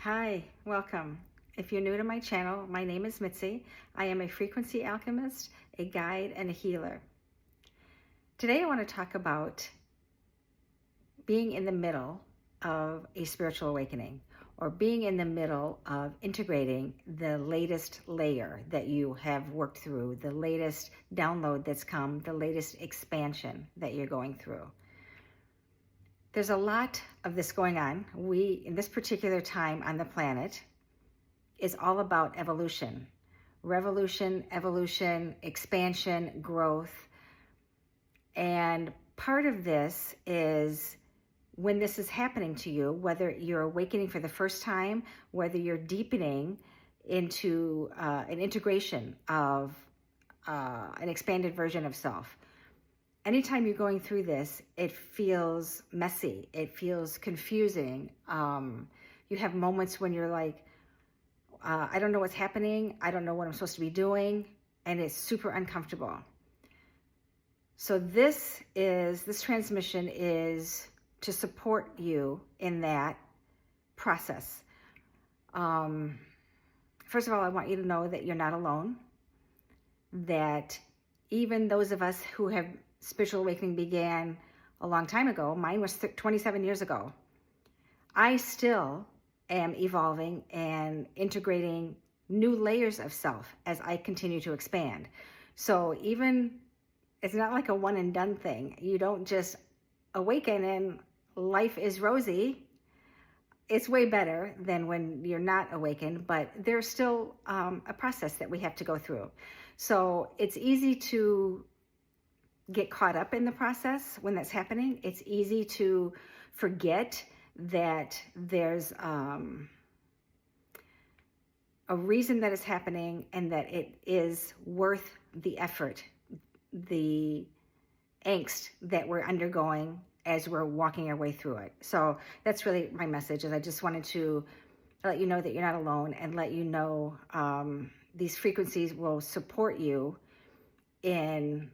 Hi, welcome. If you're new to my channel, my name is Mitzi. I am a frequency alchemist, a guide, and a healer. Today I want to talk about being in the middle of a spiritual awakening, or being in the middle of integrating the latest layer that you have worked through, the latest download that's come, the latest expansion that you're going through. There's a lot of this going on. In this particular time on the planet, is all about evolution. Revolution, evolution, expansion, growth. And part of this is when this is happening to you, whether you're awakening for the first time, whether you're deepening into an integration of an expanded version of self. Anytime you're going through this, it feels messy. It feels confusing. You have moments when you're like, I don't know what's happening. I don't know what I'm supposed to be doing. And it's super uncomfortable. So this transmission is to support you in that process. First of all, I want you to know that you're not alone. That even those of us who have spiritual awakening began a long time ago, mine was 27 years ago. I still am evolving and integrating new layers of self as I continue to expand. So it's not like a one and done thing. You don't just awaken and life is rosy. It's way better than when you're not awakened, but there's still a process that we have to go through. So it's easy to get caught up in the process when that's happening. It's easy to forget that there's a reason that it's happening and that it is worth the effort, the angst that we're undergoing as we're walking our way through it. So that's really my message, is I just wanted to let you know that you're not alone, and let you know these frequencies will support you in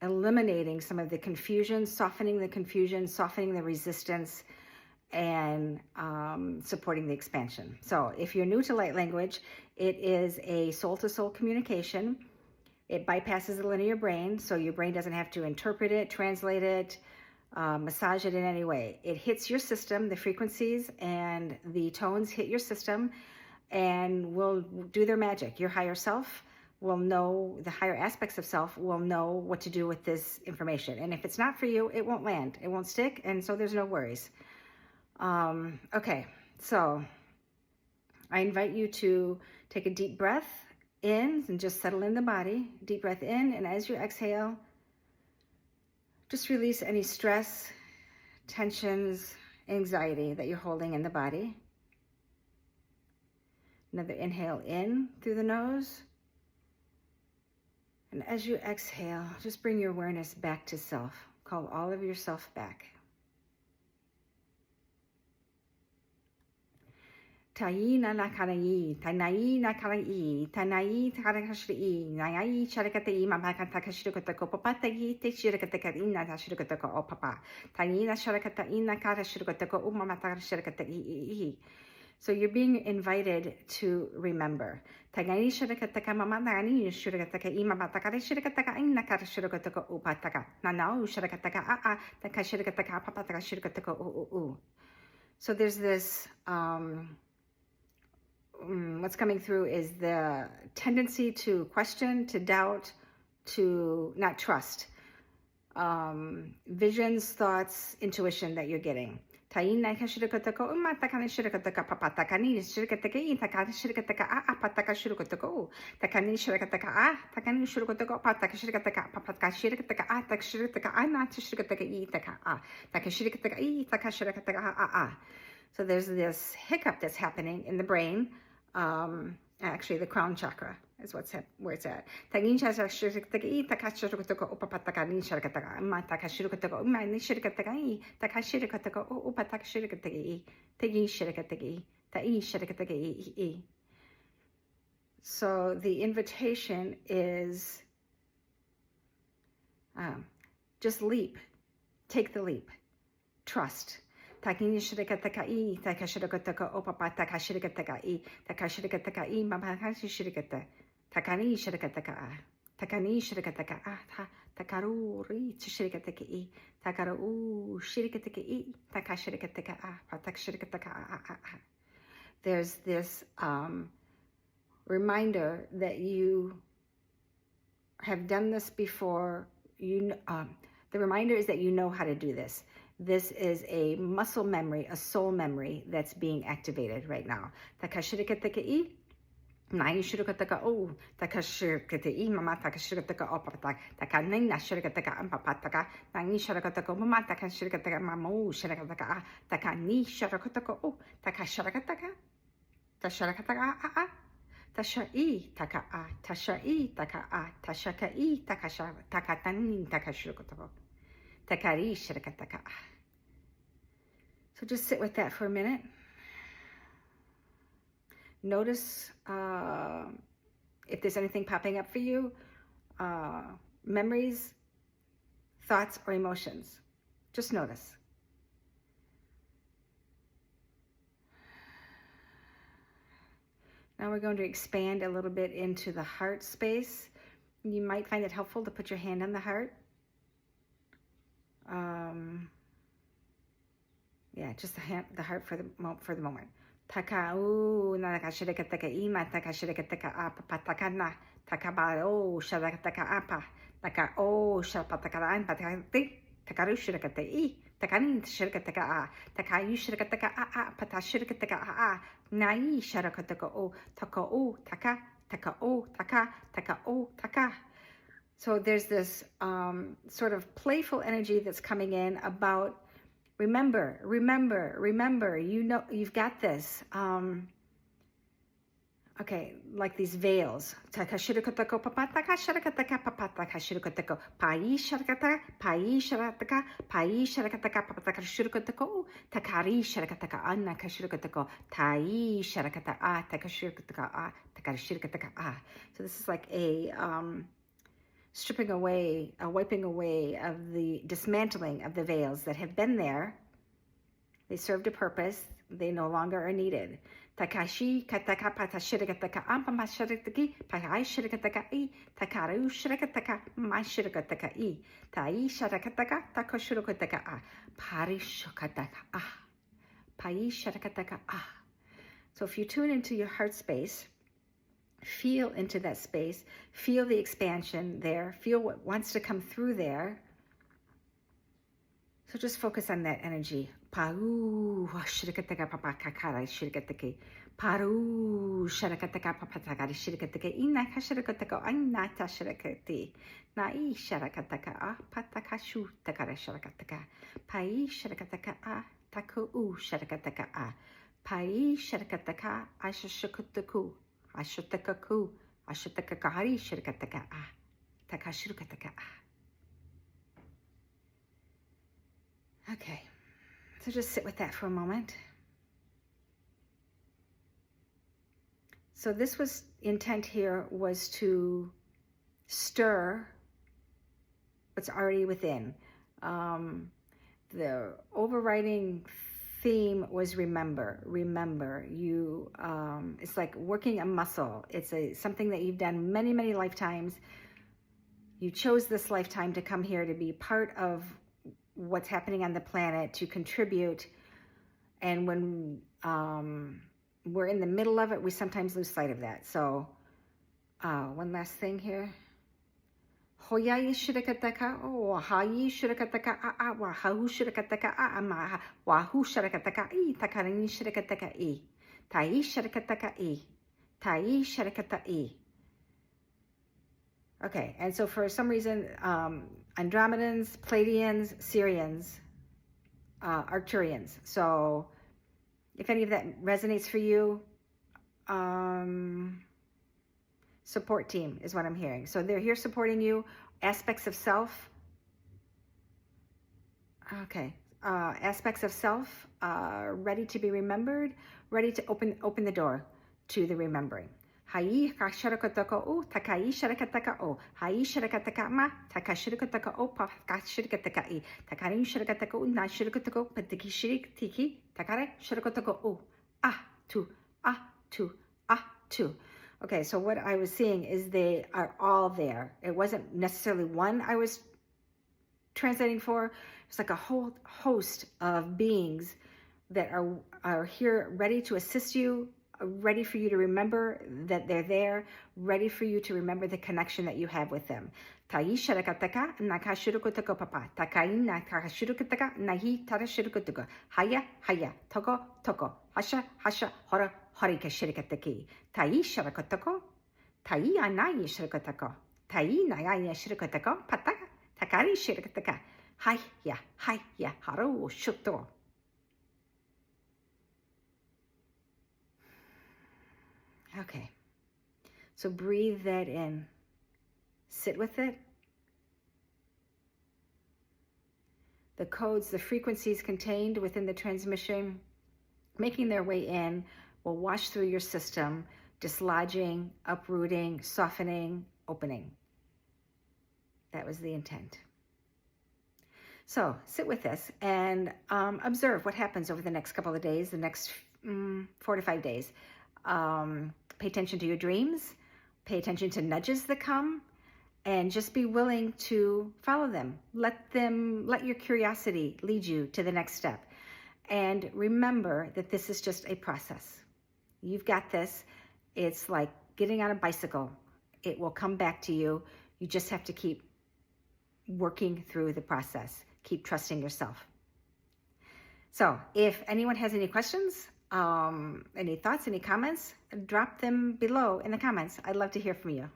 eliminating some of the confusion, softening the confusion, softening the resistance, and supporting the expansion. So if you're new to light language, it is a soul-to-soul communication. It bypasses the linear brain, so your brain doesn't have to interpret it, translate it, massage it in any way. It hits your system, the frequencies and the tones hit your system and will do their magic. Your higher self will know, the higher aspects of self will know what to do with this information. And if it's not for you, it won't land, it won't stick, and so there's no worries. Okay, so I invite you to take a deep breath in and just settle in the body. Deep breath in, and as you exhale, just release any stress, tensions, anxiety that you're holding in the body. Another inhale in through the nose. And as you exhale, just bring your awareness back to self. Call all of yourself back. Taina na karai, tanai na karai, tanai tarakashri, nai sharakati, mamaka takashirikata kopapatagi, tishirikata ina tashirikata o papa. Taina sharakata ina karashirikata umamata sharakata. So you're being invited to remember. Tagani shirakataka mamatani shirakataka imamataka shirakataka inaka shirakataka upataka. Nanau shirakataka a takashirikataka papataka shirakataka u. So there's this what's coming through is the tendency to question, to doubt, to not trust. Visions, thoughts, intuition that you're getting. Taina kashirikataka umatakani shirikataka papatakani shirikataka itakani shirikataka apataka shirikataka takani shirikataka takani shirikataka pataka shirikataka papataka shirikataka atak shirikataka anat shirikataka itaka takashirikataka itakashirikataka. So there's this hiccup that's happening in the brain. Actually, the crown chakra is where it's at. So the invitation is just leap. Take the leap. Trust. Takini shirikataka I, takashirikataka opapa, takashirikataka I, takashirikataka I, mamakashi shirikata, takani shirikataka A, takani shirikataka A, takaruri shirikataka I, takaru shirikataka I, takashirikataka A, takashirikataka A. There's this reminder that you have done this before. The reminder is that you know how to do this. This is a muscle memory, a soul memory that's being activated right now. Takashirikataka nai shirikataka o, takashirikata mama takashirikataka opataka, takanina shirikataka ampapataka, nani shirikataka mama takashirikataka mamu shirikataka, takani shirikataka o, takashirikataka, tasharakataka a. Tashai taka a, tashai taka a, tashakai takasha, takatani takashirikataka. Takari shirikataka. So just sit with that for a minute. Notice if there's anything popping up for you, memories, thoughts, or emotions. Just notice. Now we're going to expand a little bit into the heart space. You might find it helpful to put your hand on the heart. Yeah, just the heart for the moment. Takau nakashirikataka ima takashirikataka apa patakana takabao sharakataka apa takao shapatakaran patakati takaru shirikata I takani shirikataka a takayu shirikataka a patashirikataka a nai sharakataka o takao taka takao taka takao taka. So there's this sort of playful energy that's coming in about remember, you know, you've got this. Okay, like these veils. Takashirikatako papataka sharakataka papataka shirikatako pai sharakata pai sharataka pai sharakataka papataka shirikatako takari sharakataka anna kashirikatako tai sharakata a takashirikataka a takashirikataka a. So this is like a stripping away, a wiping away of the dismantling of the veils that have been there. They served a purpose. They no longer are needed. Takashi kataka patashirikataka ampama shirikataki pai shirikataka I takaru shirikataka ma shirikataka I tai sharakataka takoshirikataka a pari shukataka a pai sharakataka a. So if you tune into your heart space, feel into that space, feel the expansion there, feel what wants to come through there. So just focus on that energy. Paru shirikataka papakakara shirikataki. Paru sharakataka papataka shirikataki. Inaka shirikataka anata shirikati. Nai sharakataka a patakashu takara sharakataka. Pai sharakataka a taku sharakataka a. Pai sharakataka ashashakutaku. Ashutakaku, ashutakakari shirikataka a, takashirikataka a. Okay, so just sit with that for a moment. So this was, intent here was to stir what's already within. The overriding theme was remember. You it's like working a muscle. It's something that you've done many lifetimes. You chose this lifetime to come here to be part of what's happening on the planet, to contribute. And when we're in the middle of it, we sometimes lose sight of that. So one last thing here. Hoyai shirikataka o hayi shirikataka a wahu shirikataka a ma wahu shirikataka I takarani shirikataka I tai shirikataka I tai shirikata I. Okay, and so for some reason, Andromedans, Pleiadians, Sirians, Arcturians. So if any of that resonates for you, support team is what I'm hearing. So they're here supporting you. Aspects of self. Okay. Aspects of self, ready to be remembered, ready to open the door to the remembering. Hai kashirikataka o takai shirikataka o. Hai shirikataka ma takashirikataka o pakashirikataka e. Takari shirikataka o na shirikataka patiki shirikatiki. Takare shirikataka o. Ah tu, ah tu, ah tu. Okay, so what I was seeing is they are all there. It wasn't necessarily one I was translating for. It's like a whole host of beings that are here ready to assist you, ready for you to remember that they're there, ready for you to remember the connection that you have with them. Tai sharakataka nakashirukutaka papa. Takai nakashirukutaka nahi tarashirukutaka. Haya haya toko toko. Hasha hasha hora horika shirikataki. Tai sharakatako. Tai anayi shirikatako. Tai nayaya shirikatako. Pataka. Takari shirikataka. Haya haya haru shutto. Okay, so breathe that in. Sit with it. The codes, the frequencies contained within the transmission, making their way in, will wash through your system, dislodging, uprooting, softening, opening. That was the intent. So sit with this and observe what happens over the next couple of days, the next 4 to 5 days. Pay attention to your dreams, pay attention to nudges that come, and just be willing to follow them. Let your curiosity lead you to the next step. And remember that this is just a process. You've got this. It's like getting on a bicycle. It will come back to you. You just have to keep working through the process. Keep trusting yourself. So if anyone has any questions, any thoughts, any comments, drop them below in the comments. I'd love to hear from you.